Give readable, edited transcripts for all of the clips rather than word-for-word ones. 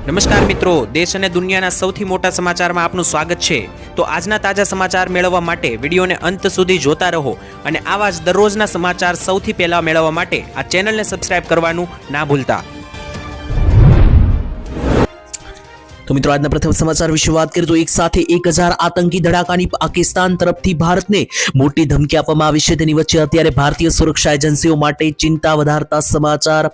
નમસ્કાર મિત્રો, દેશ અને દુનિયાના સૌથી મોટા સમાચારમાં આપનું સ્વાગત છે। તો આજના તાજા સમાચાર મેળવવા માટે વિડીયોને અંત સુધી જોતા રહો અને આવા જ દરરોજના સમાચાર સૌથી પહેલા મેળવવા માટે આ ચેનલને સબસ્ક્રાઇબ કરવાનું ના ભૂલતા। तो मित्रों आज प्रथम समाचार विषय बात करें तो एक साथ 1000 आतंकी धड़ाकानी पाकिस्तान तरफथी भारतने मोटी धमकी आपवामां आवी छे। तेनी वच्चे अत्यारे भारतीय सुरक्षा एजेंसीओ माटे चिंता वधारता समाचार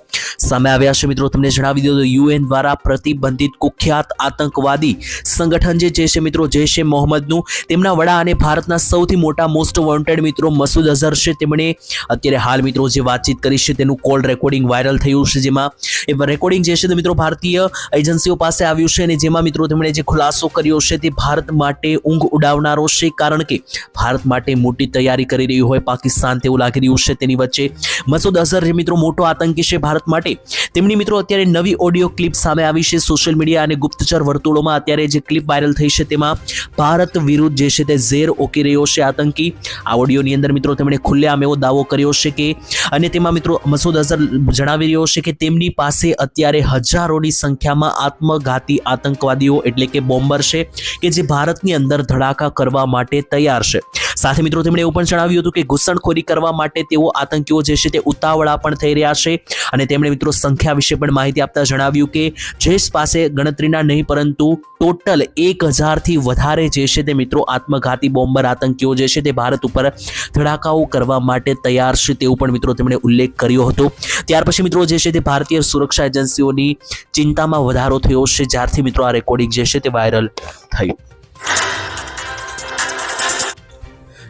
सामे आव्या छे। मित्रों तमने जणावी दो तो यूएन द्वारा प्रतिबंधित कुख्यात आतंकवादी संगठन जे छे मित्रों जैश ए मोहम्मदनुं तेमना वड़ा अने भारतना सौथी मोटा मोस्ट वॉन्टेड मित्रों मसूद अजहर छे तेमणे अत्यारे हाल मित्रों जे वातचीत करी छे तेनुं कॉल रेकॉर्डिंग वायरल थयुं छे। जेमां ए रेकॉर्डिंग जे छे तो मित्रों भारतीय एजेंसीओ पासे आव्युं छे अने जेमां मित्रों तेमणे जे खुलासो कर्यो छे ते भारत माटे ऊंघ उडावनारो छे, कारण के भारत माटे मोटी तैयारी करी रह्युं होय पाकिस्तान तेवुं लागी रह्युं छे। तेनी वच्चे मसूद अजहर जे मित्रों मोटो आतंकी छे भारत माटे तेमनी मित्रों अत्यारे नवी ऑडियो क्लिप सामे आवी छे। सोशल मीडिया अने गुप्तचर वर्तुळोमां अत्यारे जे क्लिप वायरल थई छे तेमां भारत विरुद्ध जे छे ते ઝેર ઓકી રહ્યો છે આતંકી। આ ઓડિયોની અંદર મિત્રો તેમણે ખુલ્લેઆમ એવો દાવો કર્યો છે કે અને તેમાં મિત્રો મસૂદ અઝહર જણાવી રહ્યો છે કે તેમની પાસે અત્યારે હજારોની સંખ્યામાં આત્મઘાતી આતંકવાદીઓ એટલે કે બોમ્બર છે કે જે ભારતની અંદર ધડાકા કરવા માટે તૈયાર છે। સાથે મિત્રો તેમણે એવું પણ જણાવ્યું હતું કે ઘૂસણખોરી કરવા માટે તેઓ આતંકીઓ જે છે તે ઉતાવળા પણ થઈ રહ્યા છે અને તેમણે મિત્રો સંખ્યા વિશે પણ માહિતી આપતા જણાવ્યું કે જૈશ પાસે ગણતરીના નહીં પરંતુ ટોટલ 1000 થી વધારે જે છે તે મિત્રો આત્મઘાતી બોમ્બર આતંકીઓ જે છે તે ભારત ઉપર ધડાકાઓ કરવા માટે તૈયાર છે તેવું પણ મિત્રો તેમણે ઉલ્લેખ કર્યો હતો। ત્યાર પછી મિત્રો જે છે તે ભારતીય સુરક્ષા એજન્સીઓની ચિંતામાં વધારો થયો છે જ્યારથી મિત્રો આ રેકોર્ડિંગ જે છે તે વાયરલ થયું।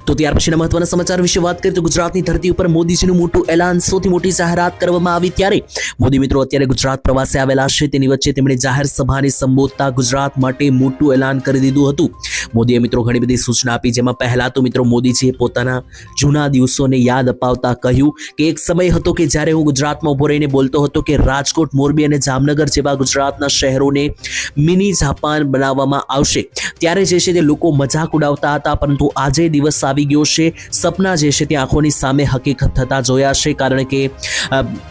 तो त्यार पछीना महत्वना समाचार विषय बात करें तो गुजरातनी धरती पर मोदीजीनुं मोटुं एलान सौथी मोटी जाहेरात करवामां आवी त्यारे मोदी मित्रों अत्यारे गुजरात प्रवासे आवेला छे। तेनी वच्चे तेमणे जाहेर सभाने संबोधता गुजरात माटे मोटुं एलान करी दीधुं हतुं। मोदीए मित्रों घणी बधी सूचना आपी जेमां पहेला तो मित्रों मोदीजीए पोताना जूना दिवसोने याद अपावता कह्युं के एक समय हतो के ज्यारे हुं गुजरातमां उभो रहीने बोलतो हतो के राजकोट, मोरबी अने जामनगर जेवा गुजरातना शहेरोने मिनी जापान बनाववामां आवशे त्यारे जे छे ते लोको मजाक उडावता हता, परंतु आजे दिवस આવી ગયો છે। સપના જે છે તે આંખોની સામે હકીકત થતા જોયા છે, કારણ કે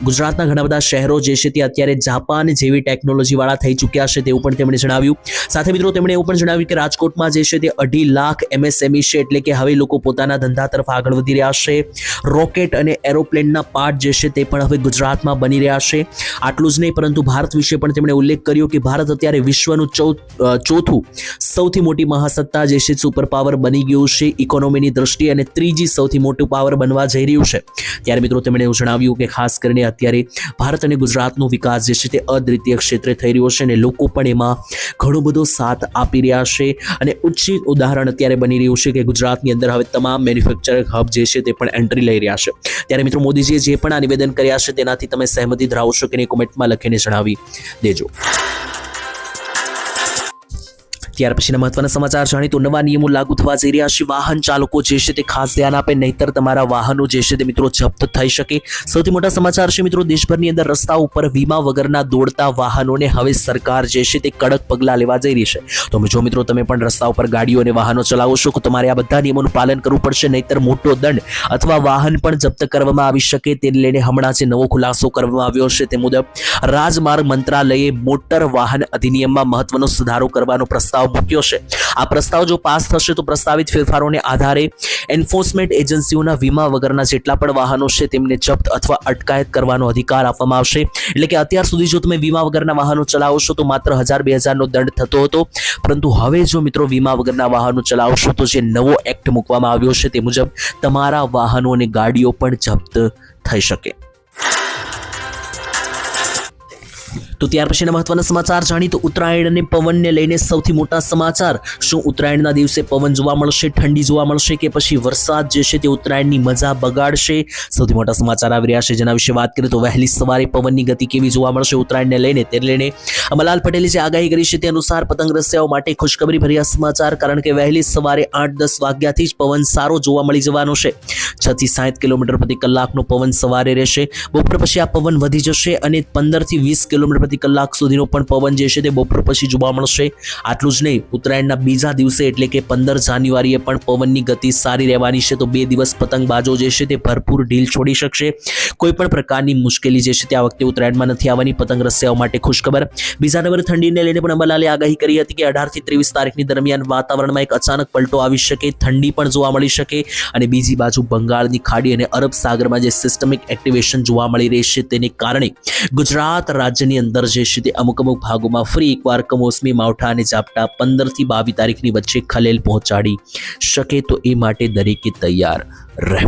ગુજરાતના ઘણા બધા શહેરો જે છે તે અત્યારે જાપાન જેવી ટેકનોલોજી વાળા થઈ ચૂક્યા છે તેવું પણ તેમણે જણાવ્યું। સાથે મિત્રો તેમણે એવું પણ જણાવ્યું કે રાજકોટમાં જે છે તે 2.5 લાખ MSME છે, એટલે કે હવે લોકો પોતાના ધંધા તરફ આગળ વધી રહ્યા છે। રોકેટ અને એરોપ્લેનના પાર્ટ જે છે તે પણ હવે ગુજરાતમાં બની રહ્યા છે। આટલું જ નહીં પરંતુ ભારત વિશે પણ તેમણે ઉલ્લેખ કર્યો કે ભારત અત્યારે વિશ્વનું ચોથું સૌથી મોટી મહાસત્તા જે છે સુપર પાવર બની ગયું છે ઇકોનોમીની दृष्टि અને ત્રીજી સૌથી મોટું પાવર બનવા જઈ રહ્યું છે। ત્યારે મિત્રો તેમણે એવું જણાવ્યું કે ખાસ કરીને અત્યારે ભારત અને ગુજરાતનો વિકાસ જે છે તે અદ્વિતીય ક્ષેત્રે થઈ રહ્યો છે અને લોકો પણ એમાં ઘણો બધો સાથ આપી રહ્યા છે અને ઉચિત ઉદાહરણ અત્યારે બની રહ્યું છે કે ગુજરાતની અંદર હવે તમામ મેન્યુફેક્ચરિંગ હબ જે છે તે પણ એન્ટ્રી લઈ રહ્યા છે। ત્યારે મિત્રો મોદીજીએ જે પણ આ નિવેદન કર્યા છે તેનાથી તમે સહેમતિ ધરાવો છો કે નહીં કોમેન્ટમાં લખીને જણાવી દેજો। ત્યાર પછીના મહત્વના સમાચાર જાણી તો નવા નિયમો લાગુ થવા જઈ રહ્યા છે। વાહન ચાલકો જે છે તે ખાસ ધ્યાન આપે નહીતર તમારા વાહનો જે છે તે મિત્રો જપ્ત થઈ શકે। સૌથી મોટા સમાચાર છે મિત્રો દેશભરની અંદર રસ્તા ઉપર વીમા વગરના દોડતા વાહનોને હવે સરકાર જે છે તે કડક પગલાં લેવા જઈ રહી છે। તો જો મિત્રો તમે પણ રસ્તા ઉપર ગાડીઓ અને વાહનો ચલાવો છો તો તમારે આ બધા નિયમોનું પાલન કરવું પડશે, નહીતર મોટો દંડ અથવા વાહન પણ જપ્ત કરવામાં આવી શકે। તેને લઈને હમણાં જે નવો ખુલાસો કરવામાં આવ્યો છે તે મુજબ રાજમાર્ગ મંત્રાલયે મોટર વાહન અધિનિયમમાં મહત્વનો સુધારો કરવાનો પ્રસ્તાવ મૂક્યો છે। આ પ્રસ્તાવ જો પાસ થશે તો પ્રસ્તાવિત ફેરફારોને આધારે એન્ફોર્સમેન્ટ એજન્સીઓના વીમા વગરના જેટલા પણ વાહનો છે તેમને જપ્ત અથવા અટકાયત કરવાનો અધિકાર આપવામાં આવશે। એટલે કે અત્યાર સુધી જો તમે વીમા વગરના વાહનો ચલાવો છો તો માત્ર 1000-2000 નો દંડ થતો હતો, પરંતુ હવે જો મિત્રો વીમા વગરના વાહનો ચલાવશો તો જે નવો એક્ટ મૂકવામાં આવ્યો છે તે મુજબ તમારા વાહનો અને ગાડીઓ પણ જપ્ત થઈ શકે। તો ત્યાર પછીના મહત્વના સમાચાર જાણી તો ઉત્તરાયણ અને પવનને લઈને સૌથી મોટા સમાચાર। શું ઉત્તરાયણના દિવસે પવન જોવા મળશે, ઠંડી જોવા મળશે કે પછી વરસાદ જે છે તે ઉત્તરાયણની મજા બગાડશે? સૌથી મોટા સમાચાર આવી રહ્યા છે જેના વિશે વાત કરીએ તો વહેલી સવારે પવનની ગતિ કેવી જોવા મળશે ઉત્તરાયણને લઈને તે લઈને અમલાલ પટેલે જે આગાહી કરી છે તે અનુસાર પતંગ રસિયાઓ માટે ખુશખબરી ભર્યા સમાચાર, કારણ કે વહેલી સવારે 8-10 વાગ્યાથી જ પવન સારો જોવા મળી જવાનો છે। 6 થી 7 કિલોમીટર પ્રતિ કલાકનો પવન સવારે રહેશે। બપોર પછી આ પવન વધી જશે અને 15 થી 20 કિલોમીટર પ્રતિ કલાક સુધીનો પણ પવન જે છે તે બપોર પછી જોવા મળશે. આટલું જ નહીં, ઉત્તરાયણના બીજા દિવસે એટલે કે 15 જાન્યુઆરીએ પણ પવનની ગતિ સારી રહેવાની છે. તો 2 દિવસ પતંગબાજો જે છે તે ભરપૂર ઢીલ છોડી શકશે. કોઈ પણ પ્રકારની મુશ્કેલી જે છે તે આ વખતે ઉત્તરાયણમાં નથી આવવાની. પતંગ રસિયાઓ માટે ખુશખબર. બીજા નંબરે ઠંડીને લઈને પણ અંબાલાલે આગાહી કરી હતી કે 18 થી 23 તારીખની દરમિયાન વાતાવરણમાં એક અચાનક પલટો આવી શકે, ઠંડી પણ જોવા મળી શકે. અને બીજી બાજુ બંગાળની ખાડી અને અરબ સાગરમાં જે સિસ્ટમિક એક્ટિવેશન જોવા મળી રહી છે તેને કારણે ગુજરાત રાજ્યની અંદર જે છે તે અમુક ભાગોમાં ફરી એકવાર કમોસમી માવઠા અને ઝાપટા 15 થી 22 તારીખની વચ્ચે ખલેલ પહોંચાડી શકે. તો એ માટે દરેકે તૈયાર રહે.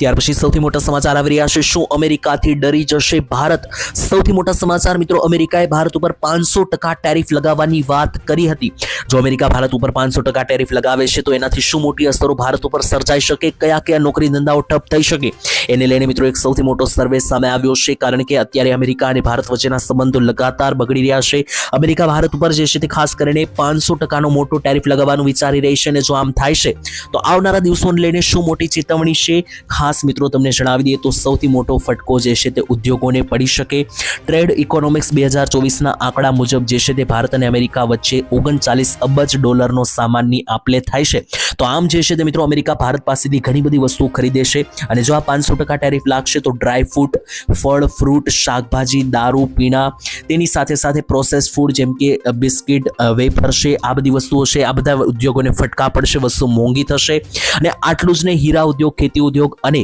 ત્યાર પછી સૌથી મોટા સમાચાર આવી રહ્યા છે. શું અમેરિકાથી ડરી જશે ભારત? સૌથી મોટા સમાચાર મિત્રો, અમેરિકાએ ભારત ઉપર 500% ટેરિફ લગાવવાની વાત કરી હતી. જો અમેરિકા ભારત ઉપર 500% ટેરિફ લગાવે છે તો એનાથી શું મોટી અસરો ભારત ઉપર સર્જાઈ શકે, કયા કયા નોકરી ધંધાઓ ઠપ થઈ શકે, એને લઈને મિત્રો એક સૌથી મોટો સર્વે સામે આવ્યો છે. કારણ કે અત્યારે અમેરિકા અને ભારત વચ્ચેના સંબંધો લગાતાર બગડી રહ્યા છે. અમેરિકા ભારત ઉપર જે છે તે ખાસ કરીને 500%નો મોટો ટેરિફ લગાવવાનું વિચારી રહી છે. અને જો આમ થાય છે તો આવનારા દિવસોને લઈને શું મોટી ચેતવણી છે, ખાસ મિત્રો તમને જણાવી દઈએ તો સૌથી મોટો ફટકો જે છે તે ઉદ્યોગોને પડી શકે. ટ્રેડ ઇકોનોમિક્સ 2024ના આંકડા મુજબ જે છે તે ભારત અને અમેરિકા વચ્ચે 39 અબજ ડોલરનો સામાનની આપ-લે થાય છે. તો આમ જે છે તે મિત્રો અમેરિકા ભારત પાસેથી ઘણી બધી વસ્તુઓ ખરીદે છે. અને જો આ 500% ટેરિફ લાગશે તો ડ્રાય ફ્રૂટ, ફળ, ફ્રૂટ, શાકભાજી, દારૂ, પીણા, તેની સાથે સાથે પ્રોસેસ ફૂડ જેમ કે બિસ્કિટ, વેફર છે, આ બધી વસ્તુઓ છે, આ બધા ઉદ્યોગોને ફટકા પડશે, વસ્તુ મોંઘી થશે. અને આટલું જ નહીં, હીરા ઉદ્યોગ, ખેતી ઉદ્યોગ અને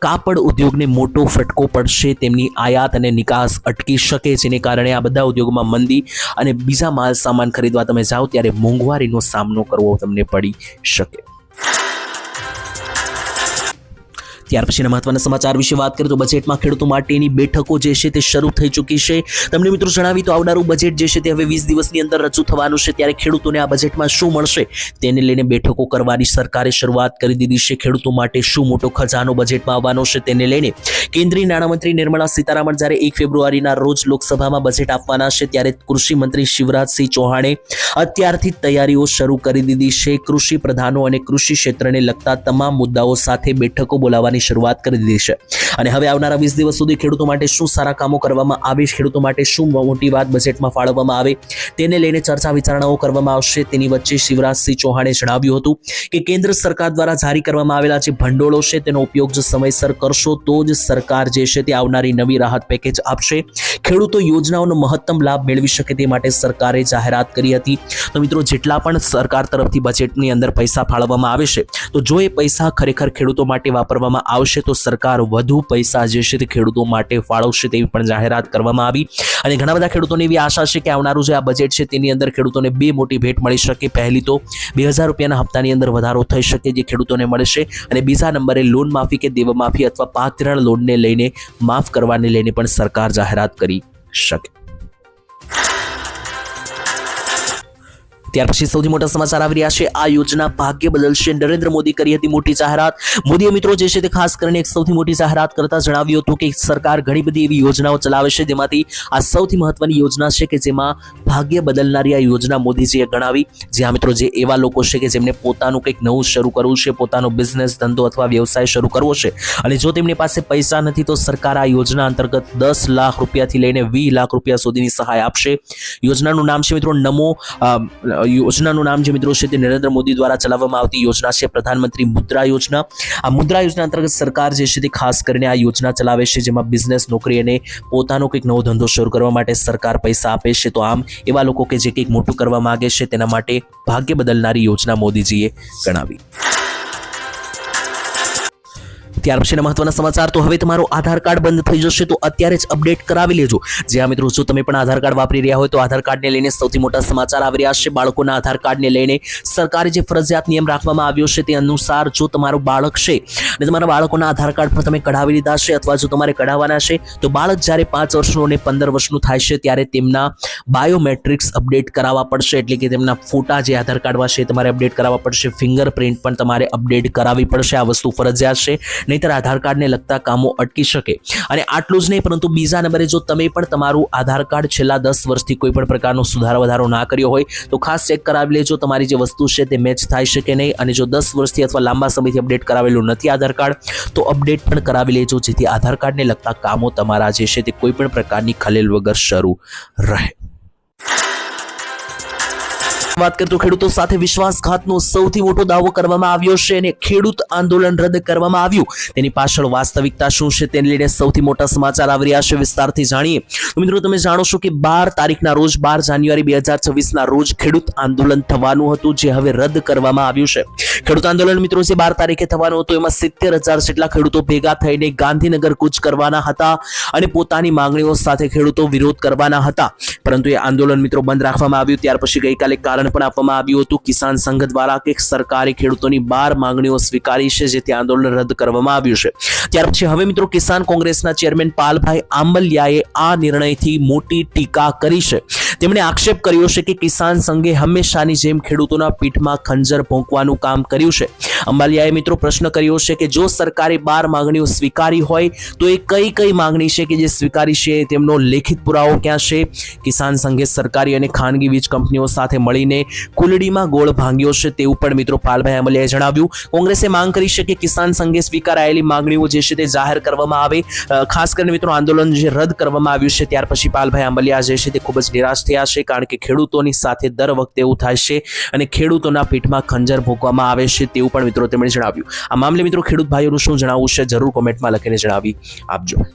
કાપડ ઉદ્યોગને મોટો ફટકો પડશે. તેમની આયાત અને નિકાસ અટકી શકે, જેને કારણે આ બધા ઉદ્યોગોમાં મંદી અને બીજા માલ સામાન ખરીદવા તમે જાઓ ત્યારે મોંઘવારીનો સામનો કરવો તમને પડી શકે. ત્યાર પછીના મહત્વના સમાચાર વિશે વાત કરીએ તો બજેટમાં ખેડૂતો માટેની બેઠકો જે છે તે શરૂ થઈ ચૂકી છે. તમને મિત્રો જણાવી તો આવનારું બજેટ જે છે તે હવે 20 દિવસની અંદર રજૂ થવાનું છે. ત્યારે ખેડૂતોને આ બજેટમાં શું મળશે તેને લઈને બેઠકો કરવાની સરકારે શરૂઆત કરી દીધી છે. ખેડૂતો માટે શું મોટો ખજાનો બજેટમાં આવવાનો છે તેને લઈને કેન્દ્રીય નાણામંત્રી નિર્મલા સીતારામન જ્યારે 1 ફેબ્રુઆરીના રોજ લોકસભામાં બજેટ આપવાના છે ત્યારે કૃષિ મંત્રી શિવરાજસિંહ ચૌહાણે અત્યારથી તૈયારીઓ શરૂ કરી દીધી છે. કૃષિ પ્રધાનો અને કૃષિ ક્ષેત્રને લગતા તમામ મુદ્દાઓ સાથે બેઠકો બોલાવવાની શરૂઆત કરી દીધી છે. અને હવે આવનારા 20 દિવસ સુધી ખેડૂતો માટે શું સારા કામો કરવામાં આવે, ખેડૂતો માટે શું મોટી વાત બજેટમાં ફાળવવામાં આવે તેને લઈને ચર્ચા વિચારણાઓ કરવામાં આવશે. તેની વચ્ચે શિવરાજસિંહ ચૌહાણે જણાવ્યું હતું કે કેન્દ્ર સરકાર દ્વારા જારી કરવામાં આવેલા જે ભંડોળો છે તેનો ઉપયોગ જો સમયસર કરશો તો જ સરકાર જે છે તે આવનારી નવી રાહત પેકેજ આપશે. ખેડૂતો યોજનાઓનો મહત્તમ લાભ મેળવી શકે તે માટે સરકારે જાહેરાત કરી હતી. તો મિત્રો જેટલા પણ સરકાર તરફથી બજેટની અંદર પૈસા ફાળવવામાં આવે છે તો જો એ પૈસા ખરેખર ખેડૂતો માટે વાપરવામાં આવશે તો સરકાર વધુ પૈસા જે છે તે ખેડૂતો માટે ફાળવશે તેવી પણ જાહેરાત કરવામાં આવી. અને ઘણા બધા ખેડૂતોને એવી આશા છે કે આવનારું જે આ બજેટ છે તેની અંદર ખેડૂતોને 2 મોટી ભેટ મળી શકે. પહેલી તો 2000 રૂપિયાના હપ્તાની અંદર વધારો થઈ શકે જે ખેડૂતોને મળશે. અને બીજા નંબરે લોન માફી કે દેવા માફી અથવા પાક ધિરાણ લોનને લઈને માફ કરવાને લઈને પણ સરકાર જાહેરાત કરી શકે. ત્યાર પછી સૌથી મોટા સમાચાર આવી રહ્યા છે. આ યોજના ભાગ્ય બદલશે. નરેન્દ્ર મોદી કરી હતી મોટી જાહેરાત. મોદીએ મિત્રો જે છે તે ખાસ કરીને એક સૌથી મોટી જાહેરાત કરતા જણાવ્યું હતું કે સરકાર ઘણી બધી એવી યોજનાઓ ચલાવે છે જેમાંથી આ સૌથી મહત્વની યોજના છે કે જેમાં ભાગ્ય બદલનારી આ યોજના મોદીજીએ ગણાવી. જ્યાં મિત્રો જે એવા લોકો છે કે જેમને પોતાનું કંઈક નવું શરૂ કરવું છે, પોતાનો બિઝનેસ, ધંધો અથવા વ્યવસાય શરૂ કરવો છે અને જો તેમની પાસે પૈસા નથી તો સરકાર આ યોજના અંતર્ગત 10 લાખ રૂપિયાથી લઈને 20 લાખ રૂપિયા સુધીની સહાય આપશે. યોજનાનું નામ છે મિત્રો નમો યોજનાનું નામ જે મિત્રો છે તે નરેન્દ્ર મોદી દ્વારા ચલાવવામાં આવતી યોજના છે પ્રધાનમંત્રી મુદ્રા યોજના. આ મુદ્રા યોજના અંતર્ગત સરકાર જે છે તે ખાસ કરીને આ યોજના ચલાવે છે જેમાં બિઝનેસ, નોકરી અને પોતાનો કંઈક નવો ધંધો શરૂ કરવા માટે સરકાર પૈસા આપે છે. તો આમ એવા લોકો કે જે કંઈક મોટું કરવા માંગે છે તેના માટે ભાગ્ય બદલનારી યોજના મોદીજીએ ગણાવી. ત્યાર પછીના મહત્વના સમાચાર તો હવે તમારું આધાર કાર્ડ બંધ થઈ જશે તો અત્યારે જ અપડેટ કરાવી લેજો. જ્યાં મિત્રો જો તમે પણ આધાર કાર્ડ વાપરી રહ્યા હોય તો આધાર કાર્ડને લઈને સૌથી મોટા સમાચાર આવી રહ્યા છે. બાળકોના આધાર કાર્ડને લઈને સરકારે જે ફરજિયાત નિયમ રાખવામાં આવ્યો છે તે અનુસાર જો તમારું બાળક છે અને તમારા બાળકોના આધાર કાર્ડ પર તમે કઢાવી લીધા છે અથવા જો તમારે કઢાવવાના છે તો બાળક જ્યારે 5 વર્ષનું અને 15 વર્ષનું થાય છે ત્યારે તેમના બાયોમેટ્રિક્સ અપડેટ કરાવવા પડશે. એટલે કે તેમના ફોટા જે આધાર કાર્ડમાં છે તમારે અપડેટ કરાવવા પડશે. ફિંગરપ્રિન્ટ પણ તમારે અપડેટ કરાવવી પડશે. આ વસ્તુ ફરજિયાત છે. નહીંતર આધાર કાર્ડને લગતા કામો અટકી શકે. અને આટલું જ નહીં, પરંતુ બીજા નંબરે જો તમે પણ તમારું આધાર કાર્ડ છેલ્લા 10 વર્ષથી કોઈ પણ પ્રકારનો સુધારો વધારો ના કર્યો હોય તો ખાસ ચેક કરાવી લેજો તમારી જે વસ્તુ છે તે મેચ થાય છે કે નહીં. અને જો 10 વર્ષથી અથવા લાંબા સમયથી અપડેટ કરાવેલું નથી આધાર કાર્ડ તો અપડેટ પણ કરાવી લેજો, જેથી આધાર કાર્ડને લગતા કામો તમારા જે છે તે કોઈ પણ પ્રકારની ખલેલ વગર શરૂ રહે. વાત કરીએ તો ખેડૂતો સાથે વિશ્વાસઘાતનો સૌથી મોટો દાવો કરવામાં આવ્યો છે અને ખેડૂત આંદોલન રદ કરવામાં આવ્યું. તેની પાછળ વાસ્તવિકતા શું છે તેને લઈને સૌથી મોટા સમાચાર આવી રહ્યા છે, વિસ્તારથી જાણીએ. તો મિત્રો તમે જાણો છો કે 12 તારીખના રોજ 12 જાન્યુઆરી 2026ના રોજ ખેડૂત આંદોલન થવાનું હતું, જે હવે રદ કરવામાં આવ્યું છે. ખેડૂત આંદોલન મિત્રો જે 12 તારીખે થવાનું હતું એમાં 70,000 જેટલા ખેડૂતો ભેગા થઈને ગાંધીનગર કૂચ કરવાના હતા અને પોતાની માંગણીઓ સાથે ખેડૂતો વિરોધ કરવાના હતા. પરંતુ એ આંદોલન મિત્રો બંધ રાખવામાં આવ્યું. ત્યાર પછી ગઈકાલે કારણ પણ આપવામાં આવ્યું હતું કિસાન સંઘ દ્વારા કે સરકારે ખેડૂતોની 12 માંગણીઓ સ્વીકારી છે, જેથી આંદોલન રદ કરવામાં આવ્યું છે. ત્યાર પછી હવે મિત્રો કિસાન કોંગ્રેસના ચેરમેન પાલભાઈ આંબલિયાએ આ નિર્ણયથી મોટી ટીકા કરી છે. તેમણે આક્ષેપ કર્યો છે કે કિસાન સંઘે હંમેશાની જેમ ખેડૂતોના પીઠમાં ખંજર ભોંકવાનું કામ કર્યું છે. અંબાલિયાએ મિત્રો પ્રશ્ન કર્યો છે કે જો સરકારે 12 માંગણીઓ સ્વીકારી હોય તો એ કઈ કઈ માંગણી છે કે જે સ્વીકારી છે, તેમનો લેખિત પુરાવો ક્યાં છે? કિસાન સંઘે સરકારી અને ખાનગી વીજ કંપનીઓ સાથે મળીને કુલડીમાં ગોળ ભાંગ્યો છે તેવું પણ મિત્રો પાલભાઈ આંબલિયાએ જણાવ્યું. કોંગ્રેસે માંગ કરી છે કે કિસાન સંઘે સ્વીકારાયેલી માંગણીઓ જે છે તે જાહેર કરવામાં આવે. ખાસ કરીને મિત્રો આંદોલન જે રદ કરવામાં આવ્યું છે ત્યાર પછી પાલભાઈ આંબલિયા જે છે તે ખૂબ જ નિરાશ થયા છે, કારણ કે ખેડૂતોની સાથે દર વખતે એવું થાય છે અને ખેડૂતોના પીઠમાં ખંજર ભોંકવામાં આવે છે તેવું પણ મિત્રો તેમણે જણાવ્યું. આ મામલે મિત્રો ખેડૂત ભાઈઓનું શું જણાવવું છે જરૂર કોમેન્ટમાં લખીને જણાવી આપજો.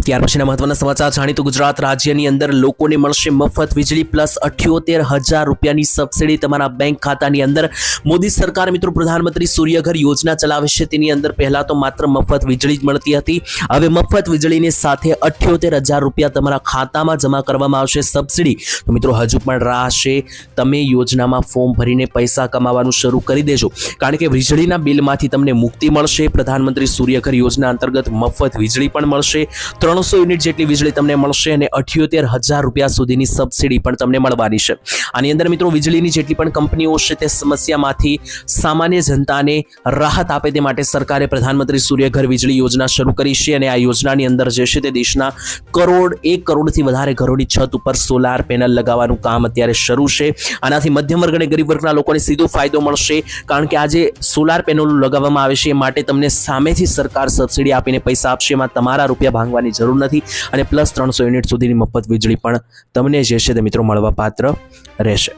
ત્યાર પછીના મહત્વના સમાચાર જાણીએ તો ગુજરાત રાજ્યની અંદર લોકોને મળશે મફત વીજળી પ્લસ 78,000 રૂપિયાની સબસિડી તમારા બેંક ખાતાની અંદર. મોદી સરકાર મિત્રો પ્રધાનમંત્રી સૂર્યઘર યોજના ચલાવે છે, તેની અંદર પહેલા તો માત્ર મફત વીજળી જ મળતી હતી. હવે મફત વીજળીની સાથે 78,000 રૂપિયા તમારા ખાતામાં જમા કરવામાં આવશે સબસિડી. તો મિત્રો હજુ પણ રાહ છે, તમે યોજનામાં ફોર્મ ભરીને પૈસા કમાવાનું શરૂ કરી દેજો, કારણ કે વીજળીના બિલમાંથી તમને મુક્તિ મળશે. પ્રધાનમંત્રી સૂર્યઘર યોજના અંતર્ગત મફત વીજળી પણ મળશે. 300 યુનિટ જેટલી વીજળી તમને મળશે અને 78,000 રૂપિયા સુધીની સબસિડી પણ તમને મળવાની છે. આની અંદર મિત્રો વીજળીની જેટલી પણ કંપનીઓ છે તે સમસ્યામાંથી સામાન્ય જનતાને રાહત આપે તે માટે સરકારે પ્રધાનમંત્રી સૂર્યઘર વીજળી યોજના શરૂ કરી છે અને આ યોજનાની અંદર જે છે તે દેશના 1 કરોડથી વધારે ઘરોની છત ઉપર સોલાર પેનલ લગાવવાનું કામ અત્યારે શરૂ છે. આનાથી મધ્યમ વર્ગ અને ગરીબ વર્ગના લોકોને સીધો ફાયદો મળશે, કારણ કે આજે સોલાર પેનલો લગાવવામાં આવે છે એ માટે તમને સામેથી સરકાર સબસિડી આપીને પૈસા આપશે, એમાં તમારા રૂપિયા ભાંગવાની જરૂર નથી અને પ્લસ 300 યુનિટ સુધીની મફત વીજળી પણ તમને જે છે તે મિત્રો મળવા પાત્ર રહેશે.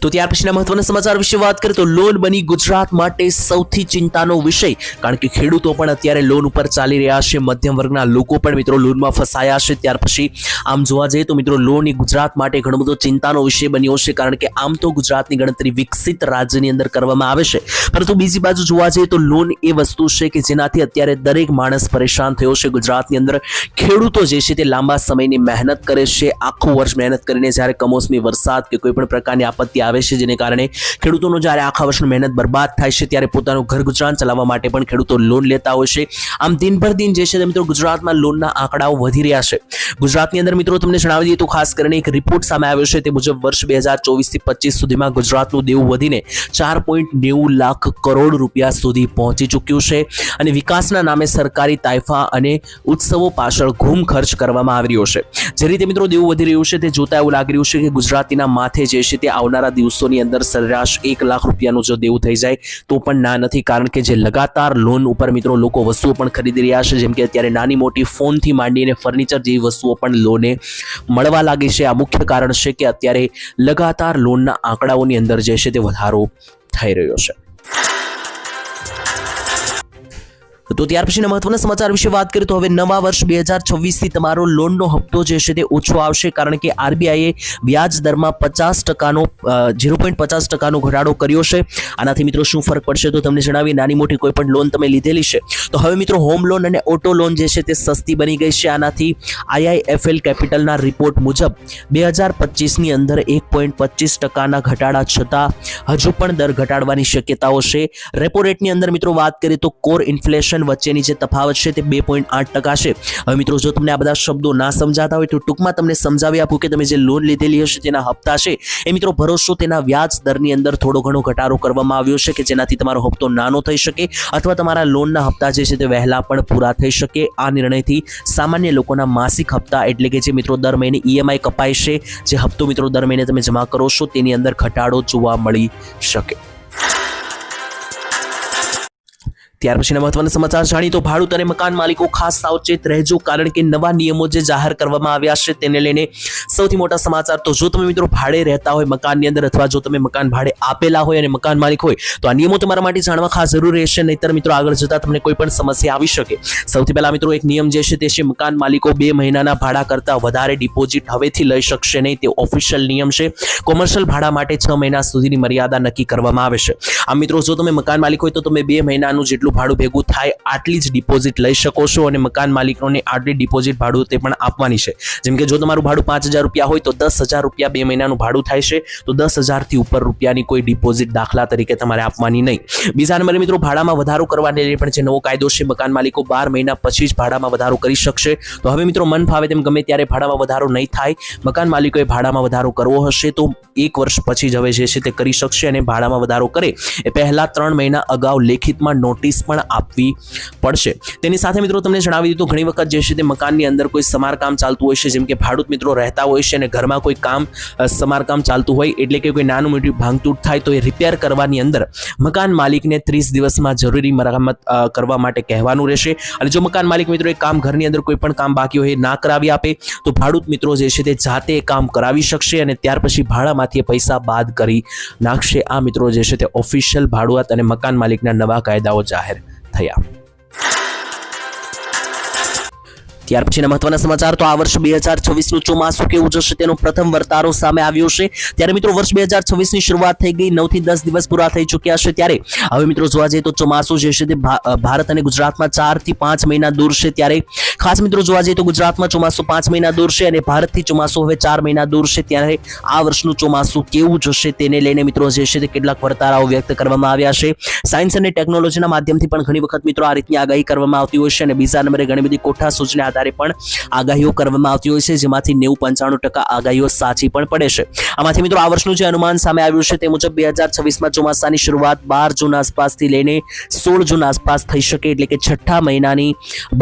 તો ત્યાર પછીના મહત્વના સમાચાર વિશે વાત કરીએ તો લોન બની ગુજરાત માટે સૌથી ચિંતાનો વિષય, કારણ કે ખેડૂતો પણ અત્યારે લોન ઉપર ચાલી રહ્યા છે, મધ્યમ વર્ગના લોકો પણ મિત્રો લોનમાં ફસાયા છે. ત્યાર પછી આમ જોવા જઈએ તો મિત્રો લોન એ ગુજરાત માટે ઘણો બધો ચિંતાનો વિષય બન્યો છે, કારણ કે આમ તો ગુજરાતની ગણતરી વિકસિત રાજ્યની અંદર કરવામાં આવે છે, પરંતુ બીજી બાજુ જોવા જઈએ તો લોન એ વસ્તુ છે કે જેનાથી અત્યારે દરેક માણસ પરેશાન થયો છે. ગુજરાતની અંદર ખેડૂતો જે છે તે લાંબા સમયની મહેનત કરે છે, આખું વર્ષ મહેનત કરીને જ્યારે કમોસમી વરસાદ કે કોઈ પણ પ્રકારની આપત્તિ આવે છે, જેને કારણે ખેડૂતોનો જ્યારે આખા વર્ષની મહેનત બરબાદ થાય છે, ત્યારે પોતાનું ઘર ગુજરાન ચલાવવા માટે પણ ખેડૂતો લોન લેતા હોય છે. આમ દિન પર દિન જે છે મિત્રો ગુજરાતમાં લોનના આંકડાઓ વધી રહ્યા છે. ગુજરાતની અંદર મિત્રો તમને જણાવી દઈએ તો ખાસ કરીને એક રિપોર્ટ સામે આવ્યો છે, તે મુજબ વર્ષ 2024થી 25 સુધીમાં ગુજરાતનું દેવું વધીને 4.90 લાખ કરોડ રૂપિયા સુધી પહોંચી ચૂક્યું છે અને વિકાસના નામે સરકારી તાઇફા અને ઉત્સવો પાછળ ઘૂમ ખર્ચ કરવામાં આવી રહ્યો છે. જે રીતે મિત્રો દેવું વધી રહ્યું છે તે જોતા એવું લાગી રહ્યું છે કે ગુજરાતીના માથે જે છે તે આવનારા દિવસોની અંદર સરેરાશ 1 લાખ રૂપિયાનું જો દેવું થઈ જાય તો પણ ના નથી, કારણ કે જે લગાતાર લોન ઉપર મિત્રો લોકો વસ્તુઓ પણ ખરીદી રહ્યા છે, જેમ કે અત્યારે નાની મોટી ફોનથી માંડીને ફર્નિચર જેવી વસ્તુઓ પણ લોને મળવા લાગી છે. આ મુખ્ય કારણ છે કે અત્યારે લગાતાર લોનના આંકડાઓની અંદર જે છે તે વધારો થઈ રહ્યો છે. તો ત્યાર પછીના મહત્વના સમાચાર વિશે વાત કરીએ તો હવે નવા વર્ષ 2026થી તમારો લોનનો હપ્તો જે છે તે ઓછો આવશે, કારણ કે આરબીઆઈએ વ્યાજ દરમાં 50%નો 0.50%નો ઘટાડો કર્યો છે. આનાથી મિત્રો શું ફરક પડશે તો તમને જણાવી, નાની મોટી કોઈ પણ લોન તમે લીધેલી છે તો હવે મિત્રો હોમ લોન અને ઓટો લોન જે છે તે સસ્તી બની ગઈ છે. આનાથી IIFL કેપિટલના રિપોર્ટ મુજબ 2025ની અંદર 1.25%ના ઘટાડા છતાં હજુ પણ દર ઘટાડવાની શક્યતાઓ છે. રેપો રેટની અંદર મિત્રો વાત કરીએ તો કોર ઇન્ફ્લેશન રિટર્ન વચ્ચેની જે તફાવત છે તે 2.8% છે। હવે મિત્રો જો તમને આ બધા શબ્દો ના સમજાતા હોય તો ટૂંકમાં તમને સમજાવી આપું કે તમે જે લોન લીધેલી હશે તેના હપ્તા છે એ મિત્રો ભરોસો તેના વ્યાજ દરની અંદર થોડો ઘણો ઘટાડો કરવામાં આવ્યો છે કે જેનાથી તમારો હપ્તો નાનો થઈ શકે અથવા તમારા લોનના હપ્તા જે છે તે વહેલા પણ પૂરા થઈ શકે। આ નિર્ણયથી સામાન્ય લોકોના માસિક હપ્તા એટલે કે જે મિત્રો દર મહિને EMI કપાય છે, જે હપ્તો મિત્રો દર મહિને તમે જમા કરો છો તેની અંદર ઘટાડો જોવા મળી શકે। ત્યાર પછીના મહત્વના સમાચાર જાણીએ તો ભાડૂત અને મકાન માલિકો ખાસ સાવચેત રહેજો, કારણ કે નવા નિયમો જે જાહેર કરવામાં આવ્યા છે તેને લઈને સૌથી મોટા સમાચાર। તો જો તમે મિત્રો ભાડે રહેતા હોય મકાનની અંદર અથવા જો તમે મકાન ભાડે આપેલા હોય અને મકાન માલિક હોય તો આ નિયમો તમારા માટે જાણવા ખાસ જરૂરી રહેશે, નહીતર મિત્રો આગળ જતા તમને કોઈ પણ સમસ્યા આવી શકે। સૌથી પહેલા મિત્રો એક નિયમ જે છે તે છે મકાન માલિકો 2 મહિનાના ભાડા કરતાં વધારે ડિપોઝિટ હવેથી લઈ શકશે નહીં, તે ઓફિશિયલ નિયમ છે। કોમર્શિયલ ભાડા માટે 6 મહિના સુધીની મર્યાદા નક્કી કરવામાં આવે છે। આ મિત્રો જો તમે મકાન માલિક હોય તો તમે 2 મહિનાનું જેટલું ભાડું ભેગું થાય આટલી જ ડિપોઝિટ લઈ શકો છો અને મકાન માલિકોને આટલી ડિપોઝિટ ભાડું તે પણ આપવાની છે। જેમ કે જો તમારું ભાડું 5000 રૂપિયા હોય તો 10,000 રૂપિયા 2 મહિનાનું ભાડું થાય છે, તો 10,000 થી ઉપર રૂપિયાની કોઈ ડિપોઝિટ દાખલા તરીકે તમારે આપવાની નહીં। બીજા નંબરે મિત્રો ભાડામાં વધારો કરવાને લઈને પણ જે નવો કાયદો છે, મકાન માલિકો 12 મહિના પછી જ ભાડામાં વધારો કરી શકશે। તો હવે મિત્રો મન ફાવે તેમ ગમે ત્યારે ભાડામાં વધારો નહીં થાય। મકાન માલિકોએ ભાડામાં વધારો કરવો હશે તો 1 વર્ષ પછી જ હવે જે છે તે કરી શકશે અને ભાડામાં વધારો કરે એ પહેલા 3 મહિના અગાઉ લેખિતમાં નોટિસ પણ આપવી પડશે। તેની સાથે મિત્રો તમને જણાવી દીધું ઘણી વખત જે છે તે મકાનની અંદર કોઈ સમારકામ ચાલતું હોય છે, જેમ કે ભાડૂત મિત્રો રહેતા હોય છે અને ઘરમાં કોઈ કામ સમારકામ ચાલતું હોય એટલે કે કોઈ નાનું મોટું ભાંગતૂટ થાય તો એ રિપેર કરવાની અંદર મકાન માલિકને 30 દિવસમાં જરૂરી મરામત કરવા માટે કહેવાનું રહેશે। અને જો મકાન માલિક મિત્રો એ કામ ઘરની અંદર કોઈ પણ કામ બાકી હોય એ ના કરાવી આપે તો ભાડૂત મિત્રો જે છે તે જાતે એ કામ કરાવી શકશે અને ત્યાર પછી ભાડામાંથી પૈસા બાદ કરી નાખશે। આ મિત્રો જે છે તે ઓફિશિયલ ભાડુઆત અને મકાન માલિકના નવા કાયદાઓ જાહેર થયા। ત્યાર પછીના મહત્વના સમાચાર તો આ વર્ષ 2026નું ચોમાસું કેવું જશે તેનો પ્રથમ વર્તારો સામે આવ્યો છે। ત્યારે મિત્રો વર્ષ 2026ની શરૂઆત થઈ ગઈ, 9 થી 10 દિવસ પૂરા થઈ ચૂક્યા છે। ત્યારે હવે મિત્રો જોવા જઈએ તો ચોમાસું જે છે તે ભારત અને ગુજરાતમાં 4 થી 5 મહિના દૂર છે। ત્યારે ખાસ મિત્રો જોવા જઈએ તો ગુજરાતમાં ચોમાસું 5 મહિના દૂર છે અને ભારતથી ચોમાસું હવે 4 મહિના દૂર છે। ત્યારે આ વર્ષનું ચોમાસું કેવું જશે તેને લઈને મિત્રો જે છે તે કેટલાક વર્તારાઓ વ્યક્ત કરવામાં આવ્યા છે। સાયન્સ અને ટેકનોલોજીના માધ્યમથી પણ ઘણી વખત મિત્રો આ રીતની આગાહી કરવામાં આવતી હોય છે અને બીજા નંબરે ઘણી બધી કોઠા સૂચના પણ આગાહીઓ કરવામાં આવતી હોય છે, જેમાંથી 90-95% આગાહીઓ સાચી પણ પડે છે। આમાંથી મિત્રો આ વર્ષનું જે અનુમાન સામે આવ્યું છે તે મુજબ 2026માં ચોમાસાની શરૂઆત 12 જૂન આસપાસથી લઈને 16 જૂન આસપાસ થઈ શકે, એટલે કે છઠ્ઠા મહિનાની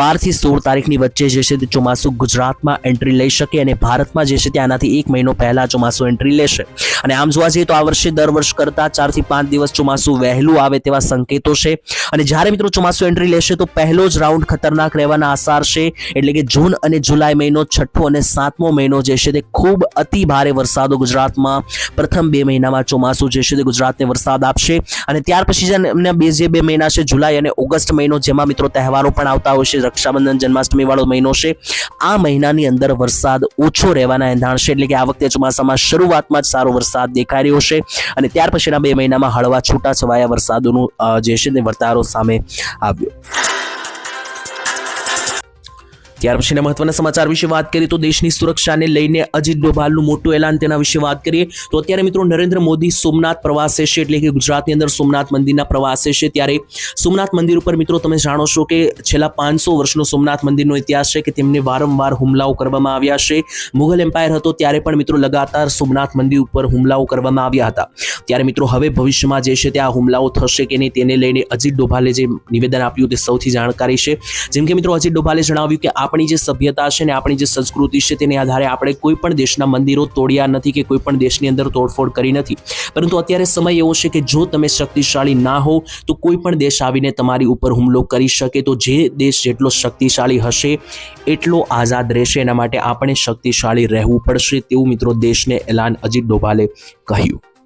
12 થી 16 તારીખની વચ્ચે જે છે તે ચોમાસું ગુજરાતમાં એન્ટ્રી લઈ શકે અને ભારતમાં જે છે તે આનાથી 1 મહિનો પહેલા ચોમાસું એન્ટ્રી લેશે। અને આમ જોવા જઈએ તો આ વર્ષે દર વર્ષ કરતા 4 થી 5 દિવસ ચોમાસું વહેલું આવે તેવા સંકેતો છે। અને જ્યારે મિત્રો ચોમાસું એન્ટ્રી લેશે તો પહેલો જ રાઉન્ડ ખતરનાક રહેવાના આસાર છે, એટલે કે જૂન અને જુલાઈ મહિનો, છઠ્ઠો અને સાતમો મહિનો જે છે તે ખૂબ અતિ ભારે વરસાદો ગુજરાતમાં પ્રથમ 2 મહિનામાં ચોમાસું જે છે તે ગુજરાતને વરસાદ આપશે। અને ત્યાર પછી જે 2 મહિના છે જુલાઈ અને ઓગસ્ટ મહિનો, જેમાં મિત્રો તહેવારો પણ આવતા હોય છે, રક્ષાબંધન જન્માષ્ટમી વાળો મહિનો છે, આ મહિનાની અંદર વરસાદ ઓછો રહેવાના એંધાણ છે, એટલે કે આ વખતે ચોમાસામાં શરૂઆતમાં જ સારો વરસાદ દેખાઈ રહ્યો છે અને ત્યાર પછીના 2 મહિનામાં હળવા છૂટાછવાયા વરસાદોનું જે છે તે વર્તારો સામે આવ્યો। ત્યાર પછીના મહત્વના સમાચાર વિશે વાત કરીએ તો દેશની સુરક્ષાને લઈને અજીત ડોભાલનું મોટું એલાન, તેના વિશે વાત કરીએ તો અત્યારે મિત્રો નરેન્દ્ર મોદી સોમનાથ પ્રવાસે છે, એટલે કે ગુજરાતની અંદર સોમનાથ મંદિરના પ્રવાસે છે। ત્યારે સોમનાથ મંદિર ઉપર મિત્રો તમે જાણો છો કે છેલ્લા 500 વર્ષનો સોમનાથ મંદિરનો ઇતિહાસ છે કે તેમને વારંવાર હુમલાઓ કરવામાં આવ્યા છે। મુઘલ એમ્પાયર હતો ત્યારે પણ મિત્રો લગાતાર સોમનાથ મંદિર ઉપર હુમલાઓ કરવામાં આવ્યા હતા। ત્યારે મિત્રો હવે ભવિષ્યમાં જે છે તે આ હુમલાઓ થશે કે નહીં તેને લઈને અજીત ડોભાલે જે નિવેદન આપ્યું તે સૌથી જાણકારી છે। જેમ કે મિત્રો અજીત ડોભાલે જણાવ્યું કે આપણી જે સભ્યતા છે ને આપણી જે સંસ્કૃતિ છે તેને આધારે આપણે કોઈ પણ દેશના મંદિરો તોડ્યા નથી કે કોઈ પણ દેશની અંદર તોડફોડ કરી નથી, પરંતુ અત્યારે સમય એવો છે કે જો તમે શક્તિશાળી ના હો તો કોઈ પણ દેશ આવીને તમારી ઉપર હુમલો કરી શકે। તો જે દેશ જેટલો શક્તિશાળી હશે એટલો આઝાદ રહેશે, એના માટે આપણે શક્તિશાળી રહેવું પડશે, તેવું મિત્રો દેશને એલાન અજીત ડોભાલે કહ્યું।